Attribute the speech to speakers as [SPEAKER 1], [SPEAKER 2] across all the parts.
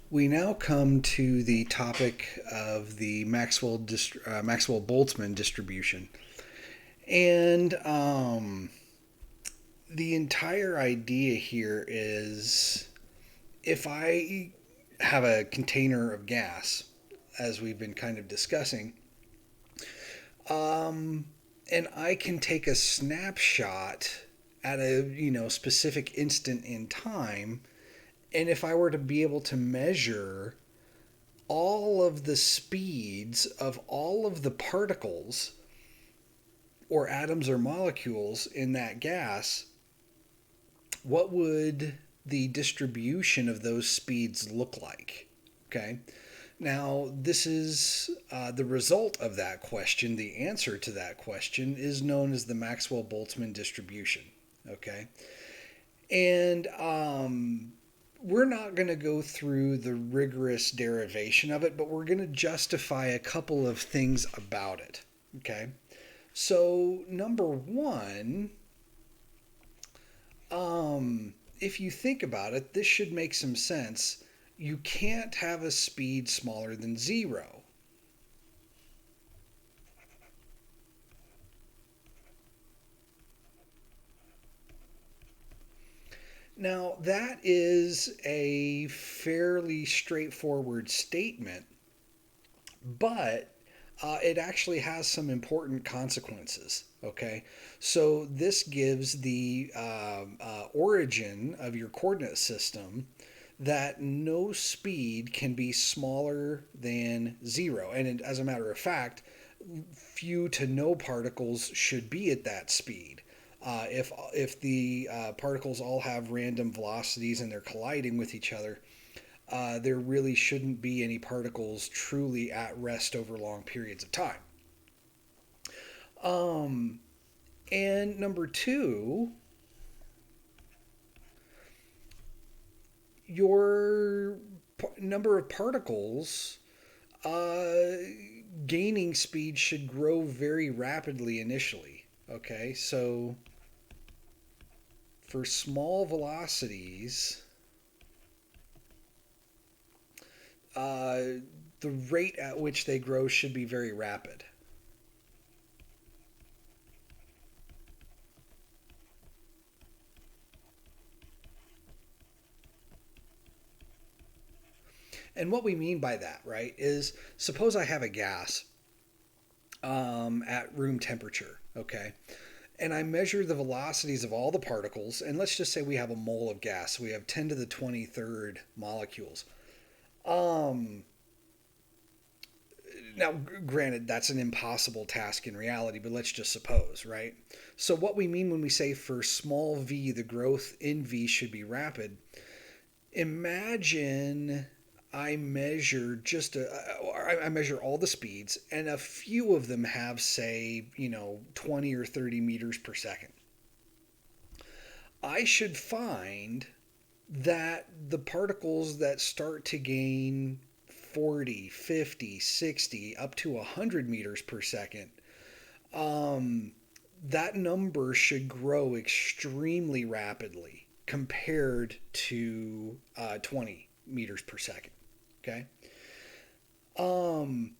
[SPEAKER 1] We now come to the topic of the Maxwell Boltzmann distribution, and the entire idea here is if I have a container of gas, as we've been kind of discussing, um, and I can take a snapshot at a specific instant in time, and if I were to be able to measure all of the speeds of all of the particles or atoms or molecules in that gas, what would the distribution of those speeds look like? Okay. Now, this is the result of that question. The answer to that question is known as the Maxwell Boltzmann distribution. Okay. And we're not going to go through the rigorous derivation of it, but we're going to justify a couple of things about it. Okay. So, number one, if you think about it, this should make some sense. You can't have a speed smaller than zero. Now, that is a fairly straightforward statement, but it actually has some important consequences. Okay, so this gives the origin of your coordinate system that no speed can be smaller than zero. And as a matter of fact, few to no particles should be at that speed. If the particles all have random velocities and they're colliding with each other, there really shouldn't be any particles truly at rest over long periods of time. Um, and number two, your number of particles uh, gaining speed should grow very rapidly initially. Okay, so for small velocities, the rate at which they grow should be very rapid. And what we mean by that, right, is suppose I have a gas at room temperature, okay? And I measure the velocities of all the particles, and let's just say we have a mole of gas. So we have 10 to the 23rd molecules. Um, Now, granted, that's an impossible task in reality, but let's just suppose, right? So, what we mean when we say for small v, the growth in v should be rapid, imagine I measure I measure all the speeds, and a few of them have, say, 20 or 30 meters per second. I should find that the particles that start to gain 40, 50, 60, up to 100 meters per second, um, that number should grow extremely rapidly compared to 20 meters per second. Okay. Um,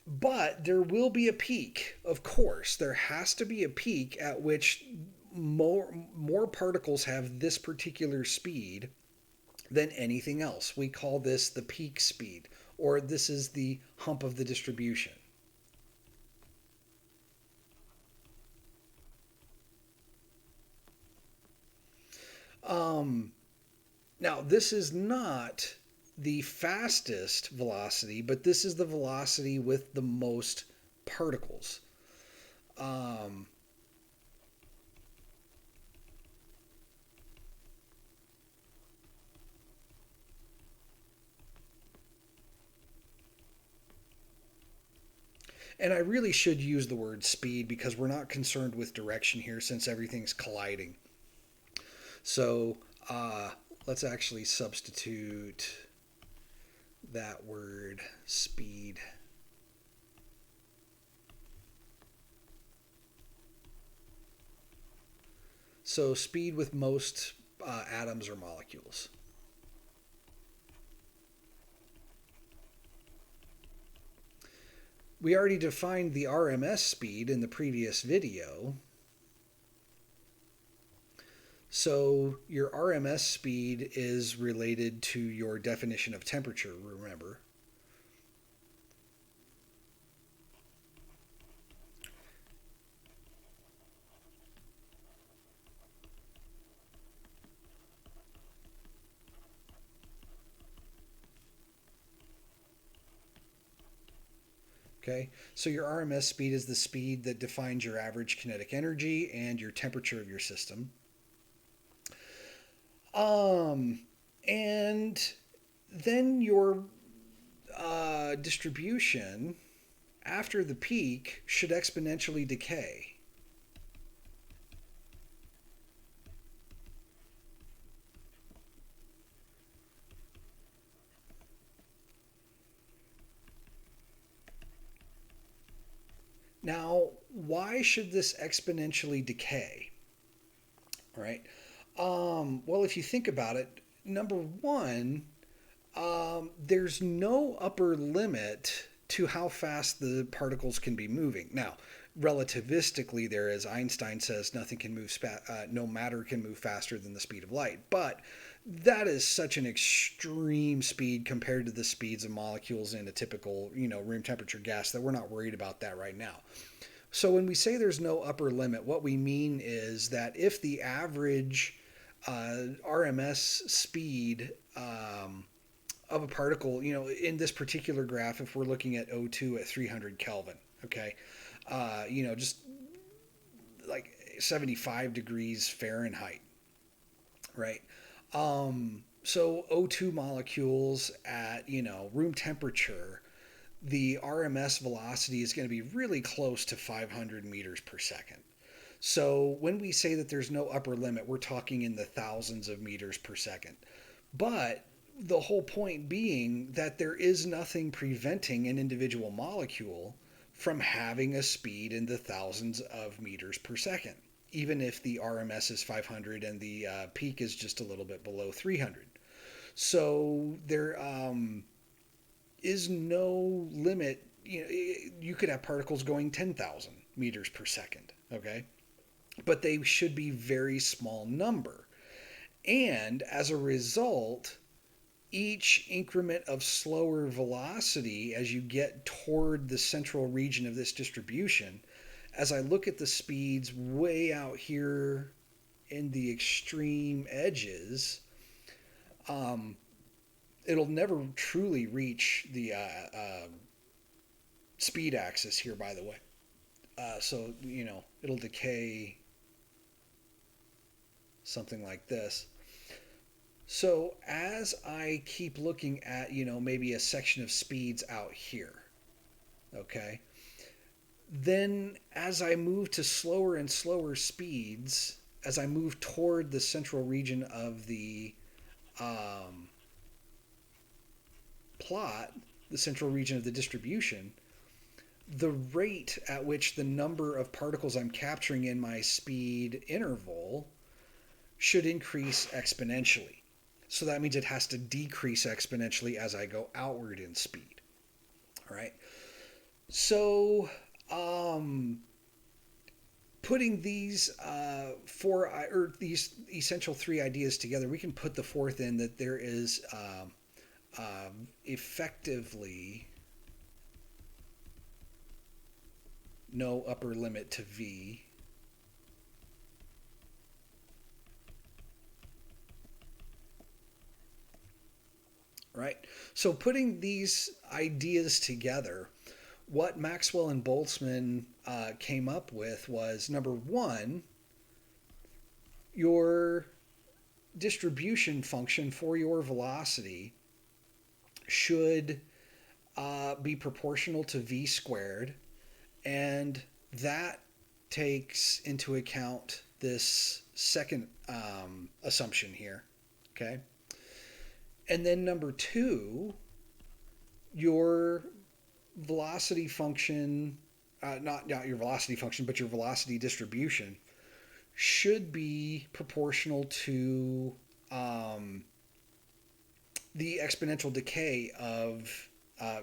[SPEAKER 1] but there will be a peak. Of course, there has to be a peak at which more particles have this particular speed than anything else. We call this the peak speed, or this is the hump of the distribution. Um, Now, this is not the fastest velocity, but this is the velocity with the most particles. Um, and I really should use the word speed because we're not concerned with direction here since everything's colliding. So let's actually substitute that word speed. So speed with most atoms or molecules. We already defined the RMS speed in the previous video. So your RMS speed is related to your definition of temperature, remember. Okay, so your RMS speed is the speed that defines your average kinetic energy and your temperature of your system. Um, and then your distribution after the peak should exponentially decay. Now, why should this exponentially decay? All right. Well, if you think about it, number one, there's no upper limit to how fast the particles can be moving. Now, relativistically, there is Einstein says nothing can move, no matter can move faster than the speed of light. But that is such an extreme speed compared to the speeds of molecules in a typical, room temperature gas that we're not worried about that right now. So when we say there's no upper limit, what we mean is that if the average RMS speed of a particle, in this particular graph, if we're looking at O2 at 300 Kelvin, okay, just like 75 degrees Fahrenheit, right? So O2 molecules at, room temperature, the RMS velocity is going to be really close to 500 meters per second. So when we say that there's no upper limit, we're talking in the thousands of meters per second. But the whole point being that there is nothing preventing an individual molecule from having a speed in the thousands of meters per second, even if the RMS is 500 and the peak is just a little bit below 300. So there is no limit. You could have particles going 10,000 meters per second, okay? But they should be very small number. And as a result, each increment of slower velocity as you get toward the central region of this distribution, as I look at the speeds way out here in the extreme edges, it'll never truly reach the speed axis here, by the way. So, it'll decay something like this. So as I keep looking at, maybe a section of speeds out here, okay, then as I move to slower and slower speeds, as I move toward the central region of the plot, the central region of the distribution, the rate at which the number of particles I'm capturing in my speed interval should increase exponentially. So that means it has to decrease exponentially as I go outward in speed. All right. So putting these these essential three ideas together, we can put the fourth in that there is effectively no upper limit to V. Right? So putting these ideas together, what Maxwell and Boltzmann came up with was, number one, your distribution function for your velocity should be proportional to v squared, and that takes into account this second assumption here, okay? And then number two, your velocity function, not your velocity function, but your velocity distribution should be proportional to the exponential decay of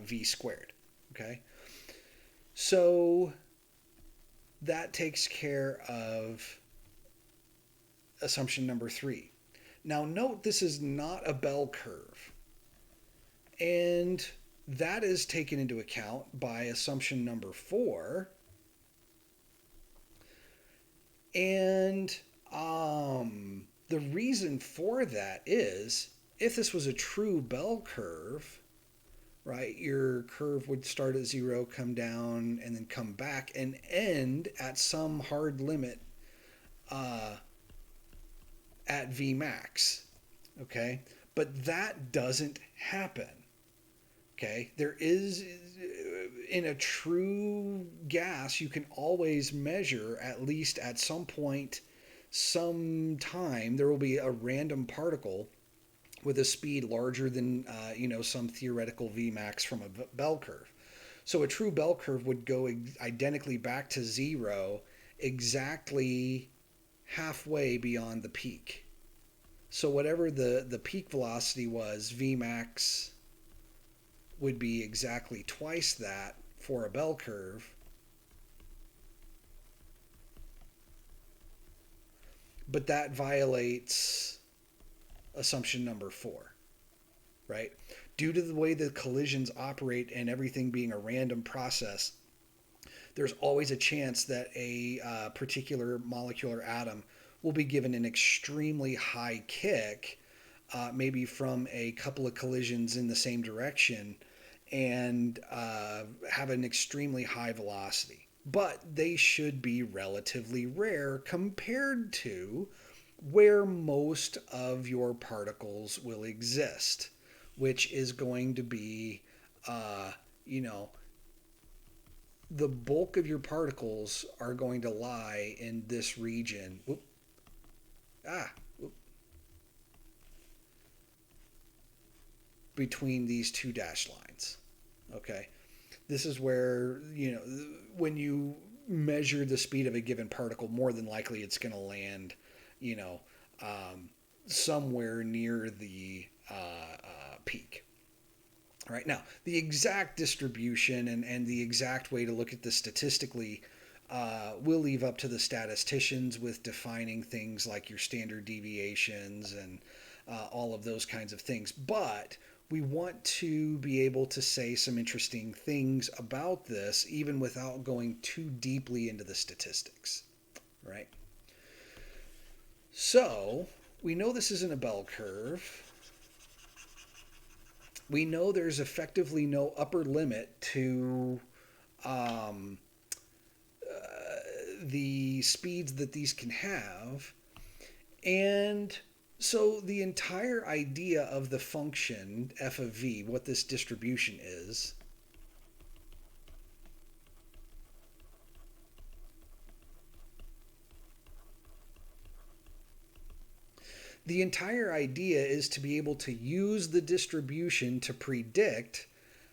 [SPEAKER 1] v squared, okay? So that takes care of assumption number 3. Now, note this is not a bell curve, and that is taken into account by assumption number 4. And the reason for that is if this was a true bell curve, right, your curve would start at 0, come down, and then come back and end at some hard limit uh, at Vmax. Okay? But that doesn't happen. Okay? There is, in a true gas, you can always measure, at least at some point, some time, there will be a random particle with a speed larger than some theoretical Vmax from a bell curve. So a true bell curve would go identically back to 0 exactly halfway beyond the peak. So whatever the peak velocity was, Vmax would be exactly twice that for a bell curve. But that violates assumption number 4, right? Due to the way the collisions operate and everything being a random process, there's always a chance that a particular molecular atom will be given an extremely high kick, maybe from a couple of collisions in the same direction, and have an extremely high velocity. But they should be relatively rare compared to where most of your particles will exist, which is going to be, uh, you know, the bulk of your particles are going to lie in this region. Whoop, whoop, between these two dashed lines. Okay. This is where, when you measure the speed of a given particle, more than likely it's going to land, you know, somewhere near the peak. All right. Now, the exact distribution and the exact way to look at this statistically we'll leave up to the statisticians with defining things like your standard deviations and all of those kinds of things. But we want to be able to say some interesting things about this, even without going too deeply into the statistics, right? So we know this isn't a bell curve. We know there's effectively no upper limit to the speeds that these can have. And so the entire idea of the function f of v, what this distribution is, the entire idea is to be able to use the distribution to predict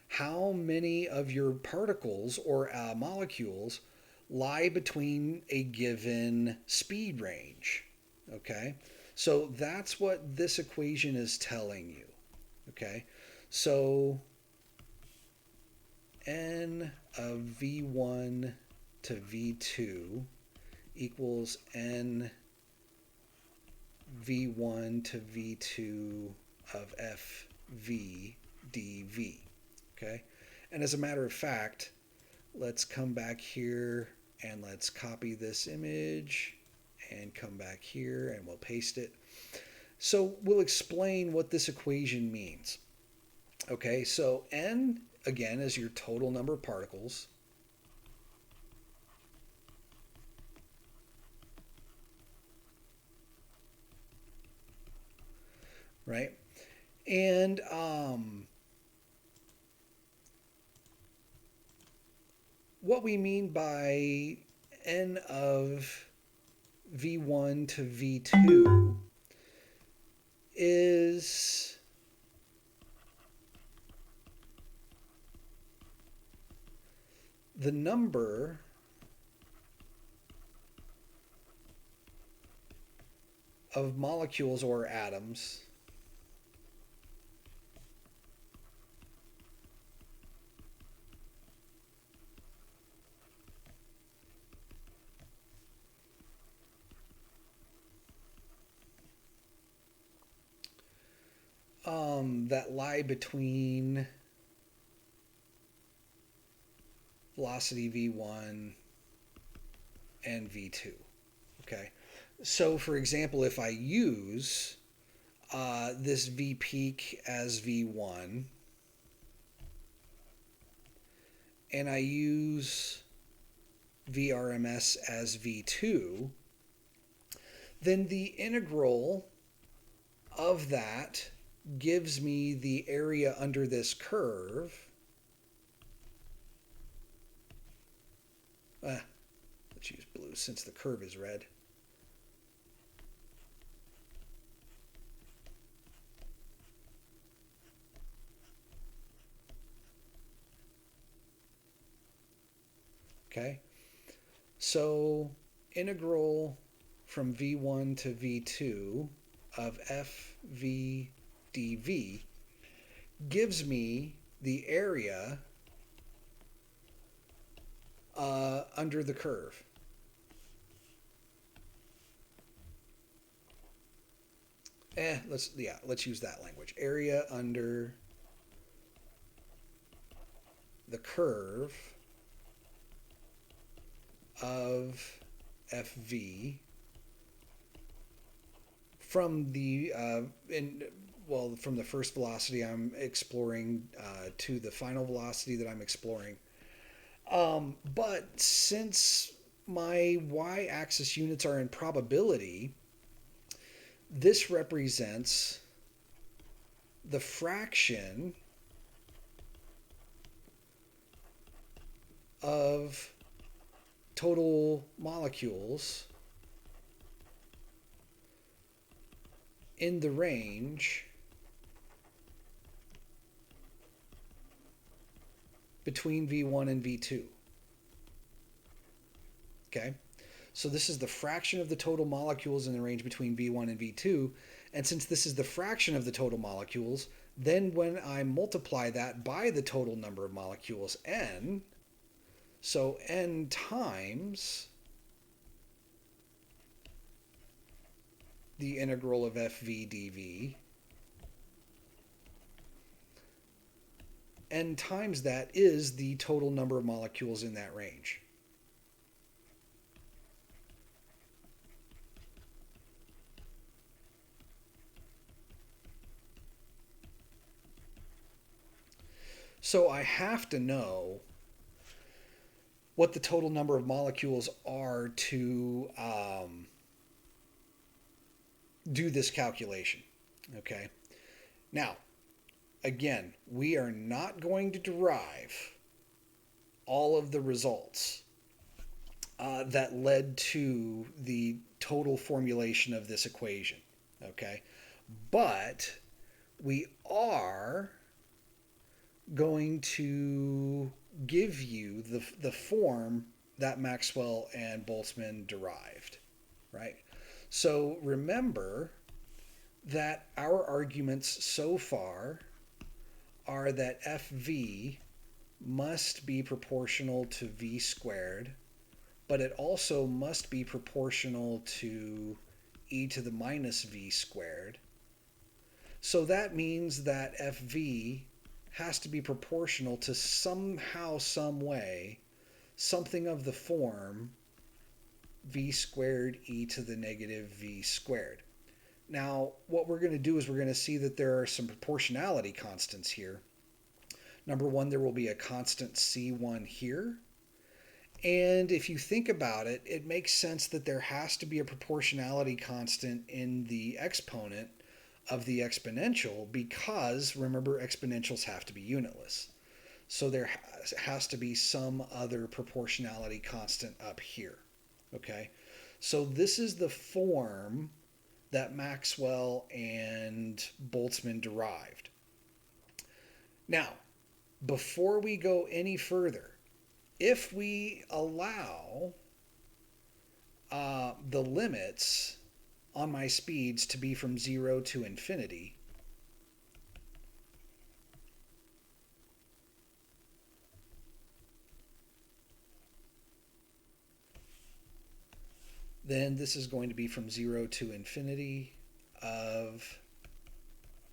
[SPEAKER 1] how many of your particles or molecules lie between a given speed range. Okay? So that's what this equation is telling you. Okay? So n of v1 to v2 equals n v1 to v2 of fv dv. Okay? And as a matter of fact, let's come back here and let's copy this image and come back here and we'll paste it. So we'll explain what this equation means. Okay, so n, again, is your total number of particles. Right? And what we mean by n of v1 to v2 is the number of molecules or atoms that lie between velocity v1 and v2. Okay, so for example, if I use this v peak as v1 and I use vrms as v2, then the integral of that gives me the area under this curve. Let's use blue since the curve is red. Okay, so integral from v1 to v2 of fv dv gives me the area under the curve. Let's use that language. Area under the curve of fv from the from the first velocity I'm exploring to the final velocity that I'm exploring. But since my y-axis units are in probability, this represents the fraction of total molecules in the range between V1 and V2. Okay, so this is the fraction of the total molecules in the range between V1 and V2, and since this is the fraction of the total molecules, then when I multiply that by the total number of molecules, n, so n times the integral of fv dv, n times that is the total number of molecules in that range. So I have to know what the total number of molecules are to do this calculation. Okay. Now, again, we are not going to derive all of the results that led to the total formulation of this equation. Okay. But we are going to give you the form that Maxwell and Boltzmann derived, right? So remember that our arguments so far are that Fv must be proportional to v squared, but it also must be proportional to e to the minus v squared. So that means that Fv has to be proportional to somehow, some way, something of the form v squared e to the negative v squared. Now, what we're going to do is we're going to see that there are some proportionality constants here. Number one, there will be a constant C1 here. And if you think about it, it makes sense that there has to be a proportionality constant in the exponent of the exponential because, remember, exponentials have to be unitless. So there has to be some other proportionality constant up here. Okay? So this is the form that Maxwell and Boltzmann derived. Now, before we go any further, if we allow the limits on my speeds to be from 0 to infinity, then this is going to be from 0 to infinity of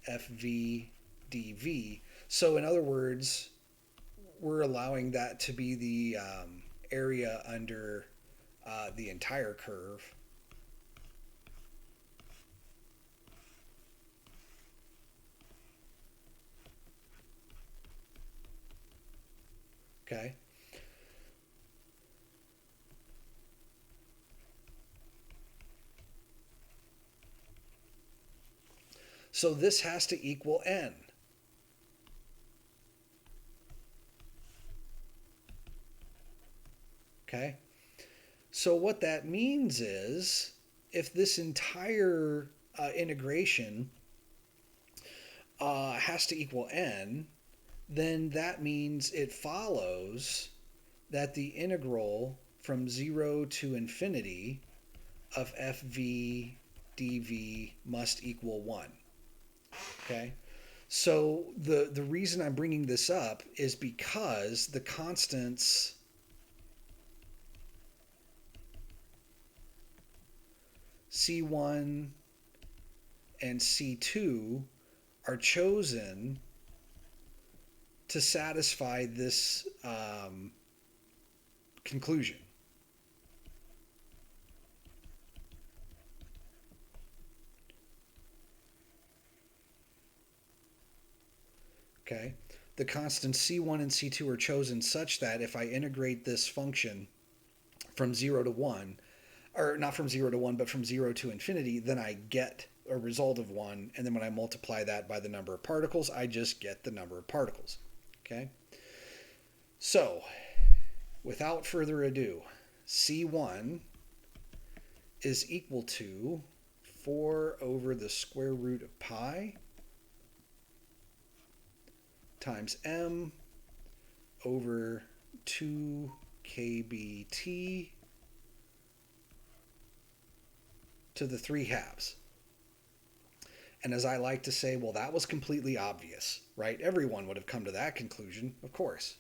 [SPEAKER 1] FV dV. So in other words, we're allowing that to be the area under the entire curve. Okay. So this has to equal n. Okay. So what that means is if this entire integration has to equal n, then that means it follows that the integral from 0 to infinity of fv dv must equal 1. Okay? So the reason I'm bringing this up is because the constants C1 and C2 are chosen to satisfy this conclusion. Okay? The constants C1 and C2 are chosen such that if I integrate this function from 0 to 1, or not from 0 to 1, but from 0 to infinity, then I get a result of 1. And then when I multiply that by the number of particles, I just get the number of particles. Okay? So, without further ado, C1 is equal to 4 over the square root of pi times m over 2 kbt to the 3 halves. And as I like to say, well, that was completely obvious, right? Everyone would have come to that conclusion, of course.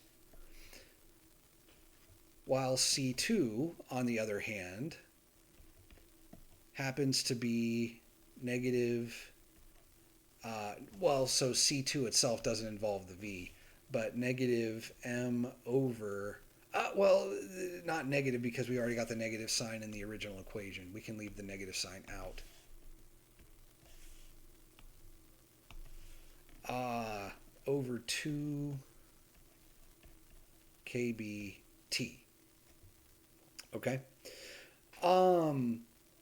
[SPEAKER 1] While C2, on the other hand, happens to be negative, so C2 itself doesn't involve the V, but negative m over, not negative because we already got the negative sign in the original equation. We can leave the negative sign out. Over 2 kbt. Okay?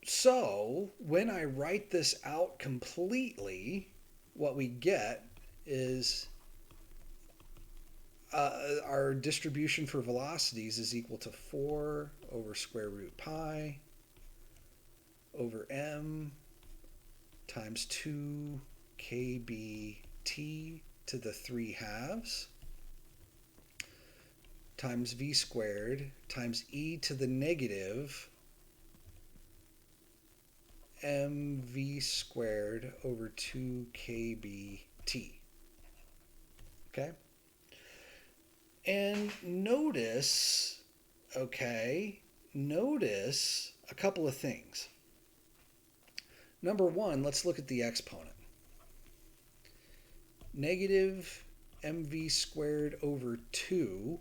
[SPEAKER 1] So when I write this out completely, what we get is our distribution for velocities is equal to 4 over square root pi over m times 2 kbt to the 3 halves times v squared times e to the negative mv squared over 2 kbt. Okay? And notice a couple of things. Number one, let's look at the exponent. Negative mv squared over 2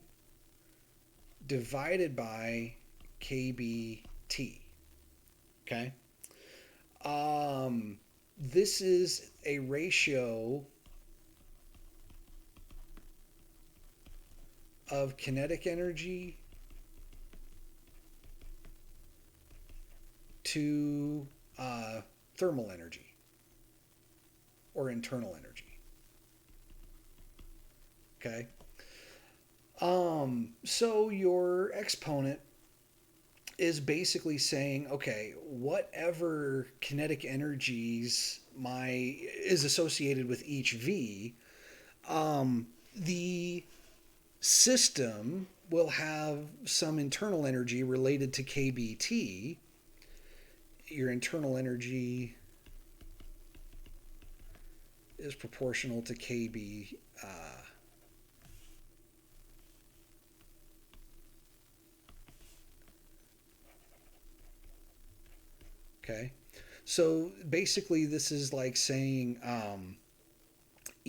[SPEAKER 1] divided by kbt. Okay? This is a ratio of kinetic energy to thermal energy or internal energy. Okay? So your exponent is basically saying, okay, whatever kinetic energies is associated with each V, the system will have some internal energy related to kbt. Your internal energy is proportional to kb. Okay, so basically this is like saying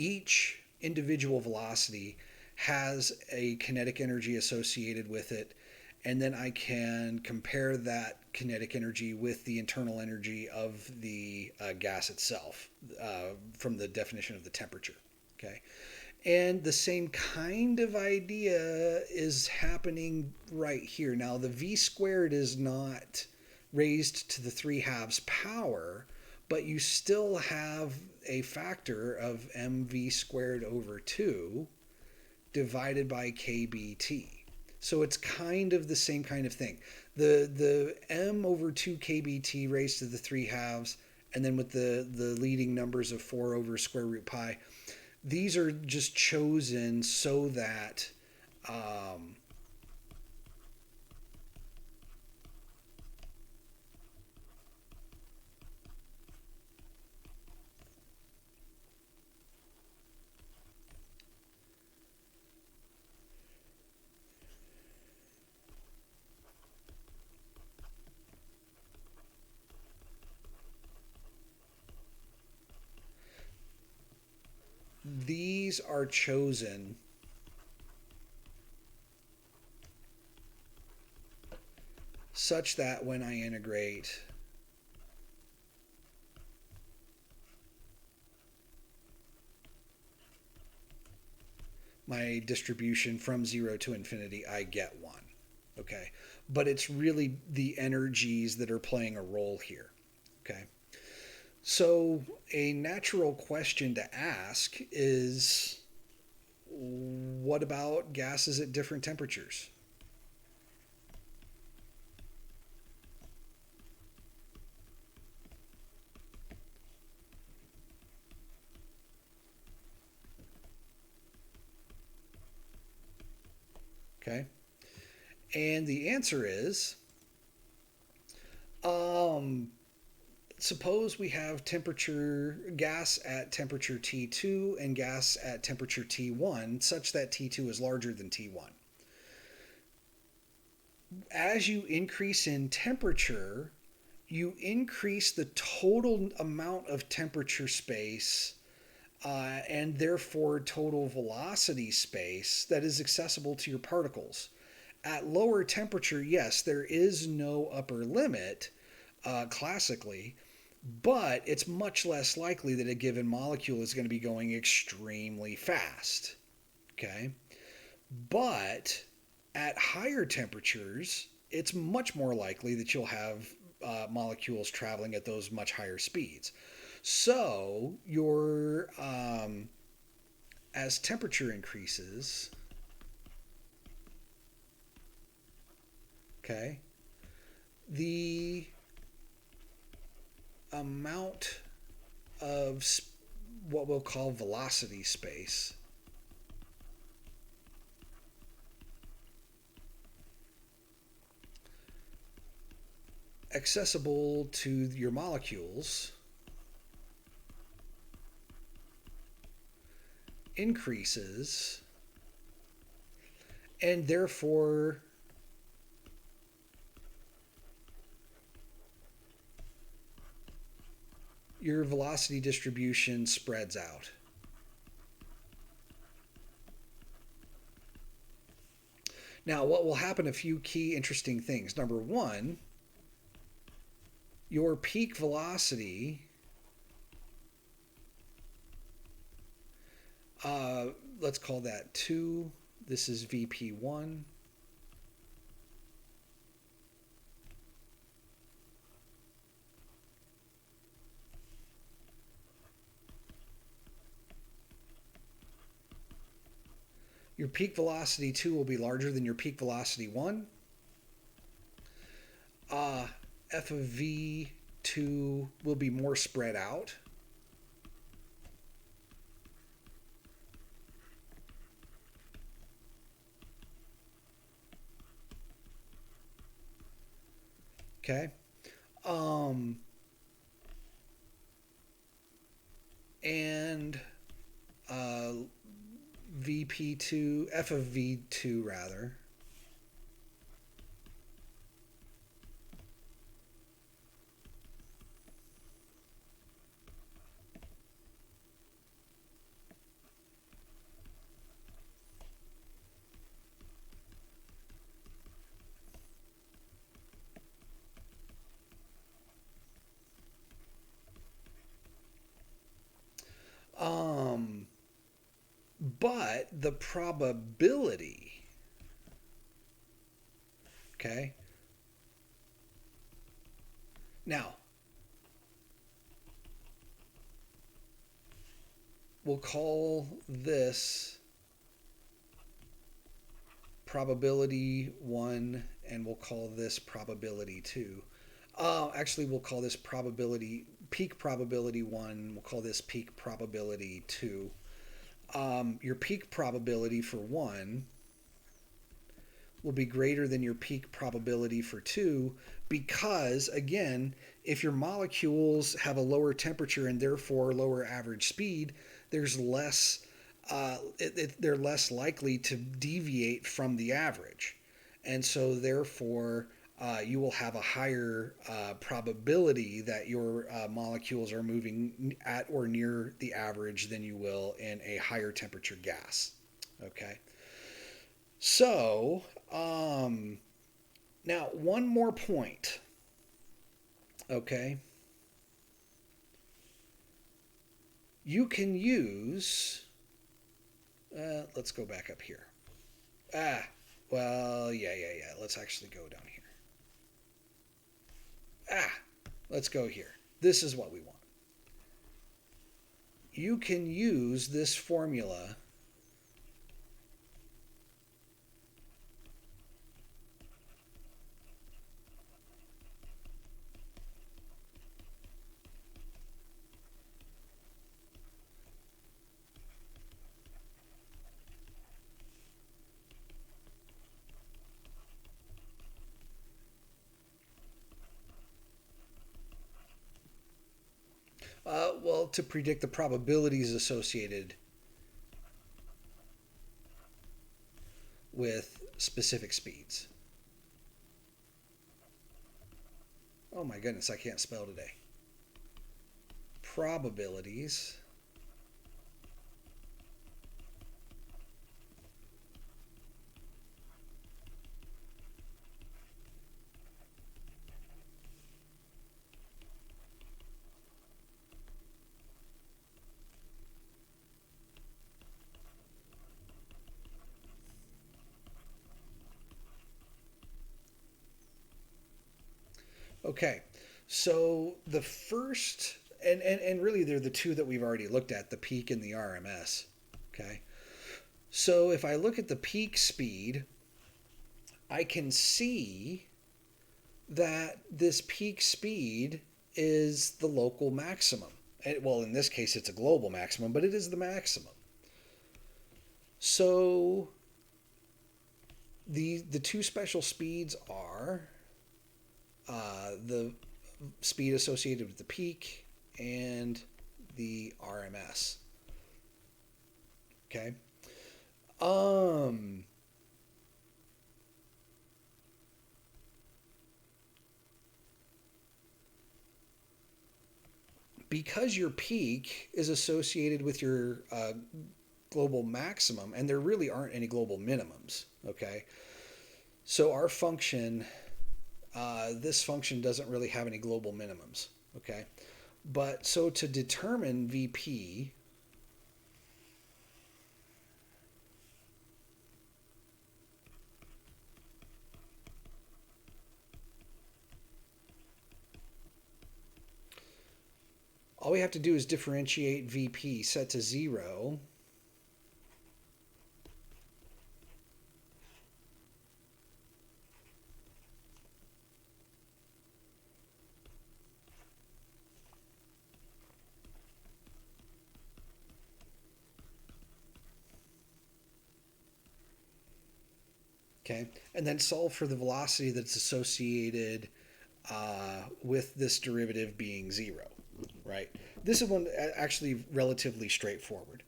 [SPEAKER 1] each individual velocity has a kinetic energy associated with it, and then I can compare that kinetic energy with the internal energy of the gas itself from the definition of the temperature. Okay. And the same kind of idea is happening right here. Now, the v squared is not raised to the 3/2 power, but you still have a factor of mv squared over 2 divided by kBt. So it's kind of the same kind of thing. The m over 2 kBt raised to the 3/2, and then with the leading numbers of 4 over square root pi, these are just chosen so that these are chosen such that when I integrate my distribution from 0 to infinity, I get 1. Okay. But it's really the energies that are playing a role here. Okay. So a natural question to ask is, what about gases at different temperatures? Okay. And the answer is, suppose we have gas at temperature T2 and gas at temperature T1 such that T2 is larger than T1. As you increase in temperature, you increase the total amount of temperature space and therefore total velocity space that is accessible to your particles. At lower temperature, yes, there is no upper limit classically, but it's much less likely that a given molecule is going to be going extremely fast. Okay? But at higher temperatures, it's much more likely that you'll have molecules traveling at those much higher speeds. So as temperature increases, okay, the amount of what we'll call velocity space accessible to your molecules increases, and therefore your velocity distribution spreads out. Now, what will happen, a few key interesting things. Number one, your peak velocity, let's call that 2. This is VP1. Your peak velocity 2 will be larger than your peak velocity 1. F of V2 will be more spread out. Okay. And VP2, F of V2 rather, but the probability, okay? Now, we'll call this probability 1 and we'll call this probability 2. Actually, we'll call this peak probability 1. We'll call this peak probability 2. Your peak probability for 1 will be greater than your peak probability for 2 because, again, if your molecules have a lower temperature and therefore lower average speed, there's less, they're less likely to deviate from the average. And so, therefore, you will have a higher probability that your molecules are moving at or near the average than you will in a higher temperature gas. Okay. So, now one more point. Okay. You can use, let's go back up here. Well, yeah. Let's actually go down here. Let's go here. This is what we want. You can use this formula well, to predict the probabilities associated with specific speeds. Oh my goodness, I can't spell today. Probabilities Okay, so the first, and really they're the two that we've already looked at, the peak and the RMS. Okay, so if I look at the peak speed, I can see that this peak speed is the local maximum. Well, in this case, it's a global maximum, but it is the maximum. So the two special speeds are the speed associated with the peak and the RMS. Okay. Because your peak is associated with your global maximum, and there really aren't any global minimums. Okay. So our function, this function doesn't really have any global minimums. Okay. But so to determine VP, all we have to do is differentiate VP set to 0. Okay, and then solve for the velocity that's associated with this derivative being 0, right? This is one actually relatively straightforward.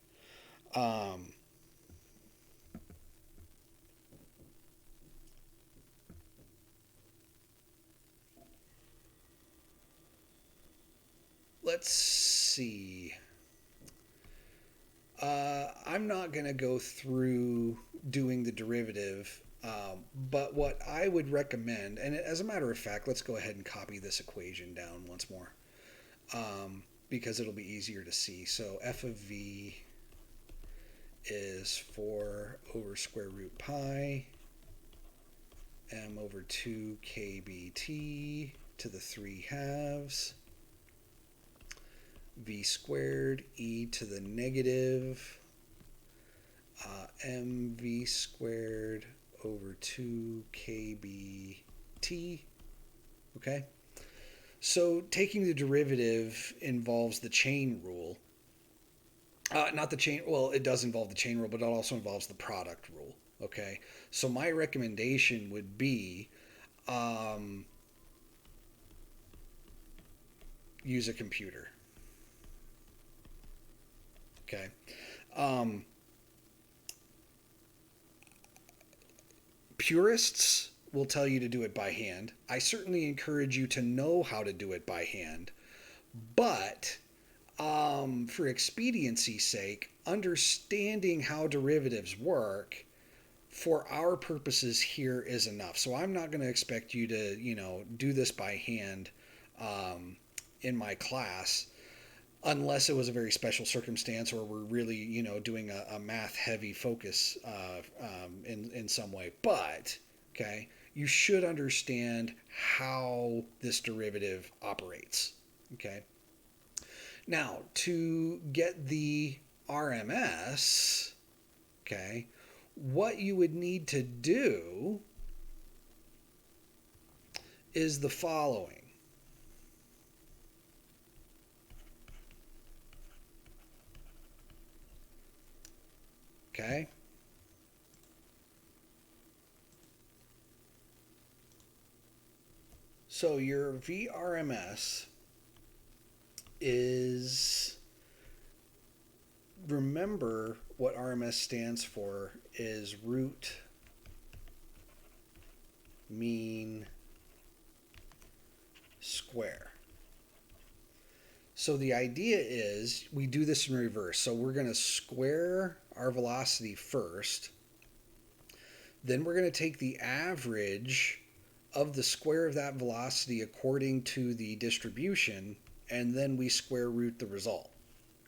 [SPEAKER 1] Let's see. I'm not going to go through doing the derivative, but what I would recommend, and as a matter of fact, let's go ahead and copy this equation down once more, because it'll be easier to see. So f of v is 4 over square root pi m over 2 kbt to the 3 halves v squared e to the negative mv squared over 2 kbt. Okay? So taking the derivative involves the chain rule. Not the chain, well, it does involve the chain rule, but it also involves the product rule. Okay? So my recommendation would be use a computer. Okay? Purists will tell you to do it by hand. I certainly encourage you to know how to do it by hand. But for expediency's sake, understanding how derivatives work for our purposes here is enough. So I'm not going to expect you to, do this by hand in my class unless it was a very special circumstance or we're really, doing a math heavy focus in some way. But, okay, you should understand how this derivative operates. Okay. Now, to get the RMS, okay, what you would need to do is the following. Okay? So your VRMS is, remember what RMS stands for is root mean square. So the idea is we do this in reverse. So we're going to square our velocity first. Then we're going to take the average of the square of that velocity according to the distribution, and then we square root the result.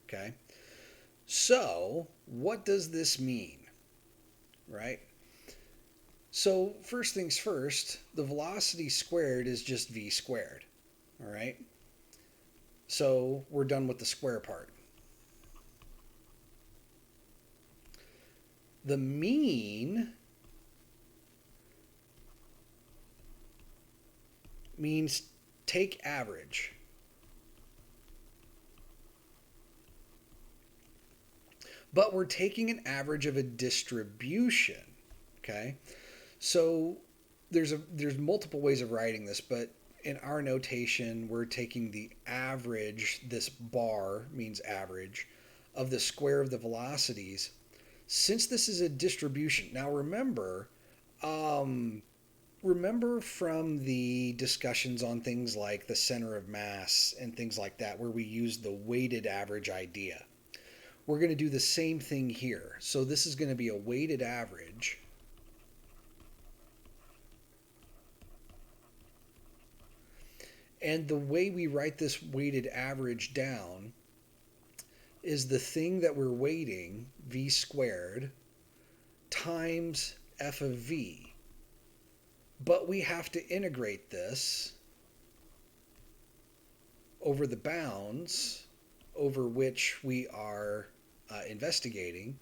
[SPEAKER 1] Okay? So what does this mean? Right? So first things first, the velocity squared is just v squared. All right? So we're done with the square part. The mean means take average. But we're taking an average of a distribution. Okay? So there's multiple ways of writing this, but in our notation, we're taking the average, this bar means average, of the square of the velocities. Since this is a distribution, now remember from the discussions on things like the center of mass and things like that, where we use the weighted average idea. We're going to do the same thing here. So this is going to be a weighted average. And the way we write this weighted average down is the thing that we're weighting, v squared, times f of v. But we have to integrate this over the bounds over which we are investigating.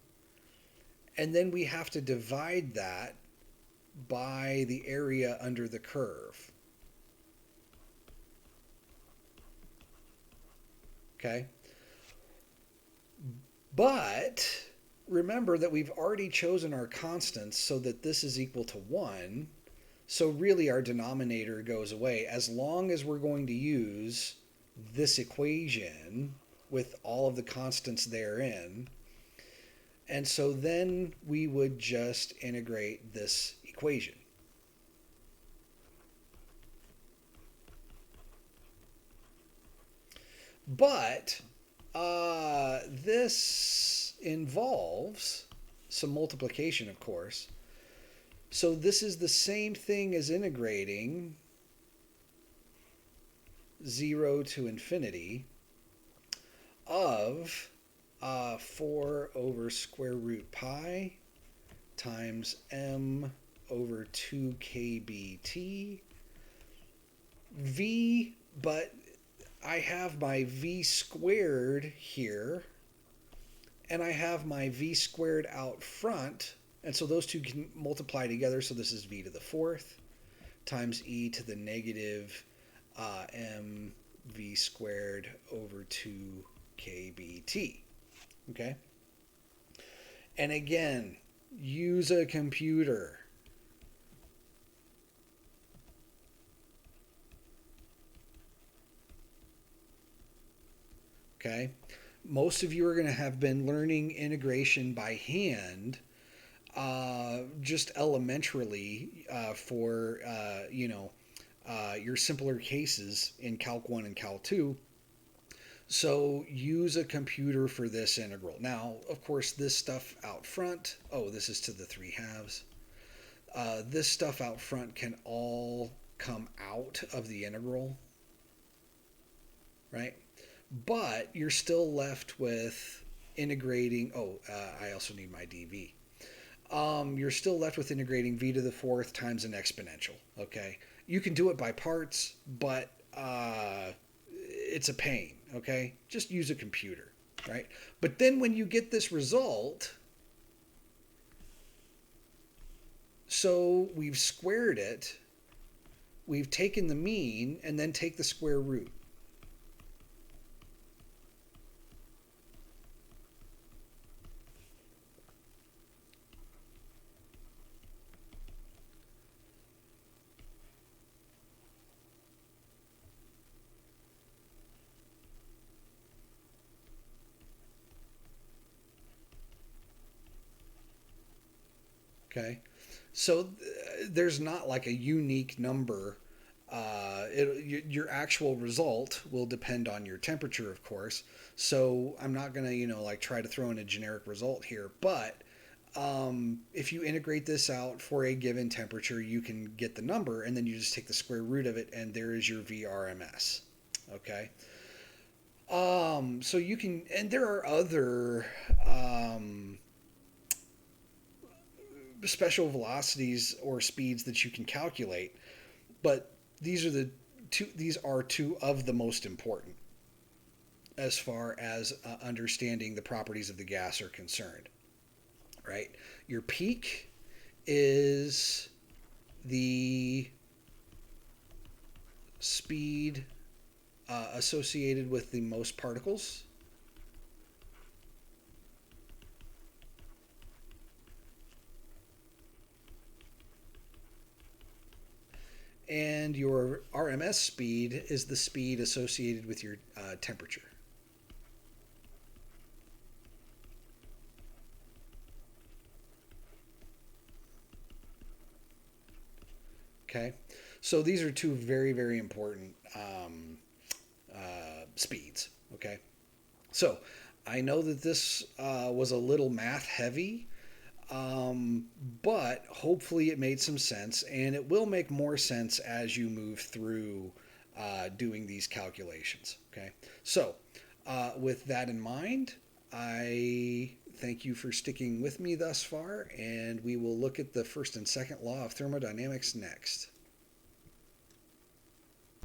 [SPEAKER 1] And then we have to divide that by the area under the curve. Okay? But remember that we've already chosen our constants so that this is equal to 1. So really our denominator goes away as long as we're going to use this equation with all of the constants therein. And so then we would just integrate this equation. But this involves some multiplication, of course. So this is the same thing as integrating 0 to infinity of 4 over square root pi times m over 2kbt v, but I have my v squared here, and I have my v squared out front, and so those two can multiply together, so this is v to the fourth times e to the negative m v squared over 2kbt. Okay? And again, use a computer. Okay? Most of you are going to have been learning integration by hand, just elementarily, for, your simpler cases in Calc 1 and Calc 2. So use a computer for this integral. Now, of course, this stuff out front, this is to the 3/2. This stuff out front can all come out of the integral, right? But you're still left with integrating, I also need my dv. You're still left with integrating v to the fourth times an exponential, okay? You can do it by parts, but it's a pain, okay? Just use a computer, right? But then when you get this result, so we've squared it, we've taken the mean, and then take the square root. Okay, so there's not like a unique number. Your actual result will depend on your temperature, of course. So I'm not gonna, like try to throw in a generic result here. But if you integrate this out for a given temperature, you can get the number, and then you just take the square root of it, and there is your VRMS. Okay. So you can, and there are other special velocities or speeds that you can calculate, but these are two of the most important as far as understanding the properties of the gas are concerned, right? Your peak is the speed associated with the most particles. And your RMS speed is the speed associated with your temperature. Okay, so these are two very, very important speeds. Okay, so I know that this was a little math heavy, but hopefully it made some sense, and it will make more sense as you move through doing these calculations. Okay, so with that in mind, I thank you for sticking with me thus far, and we will look at the first and second law of thermodynamics next.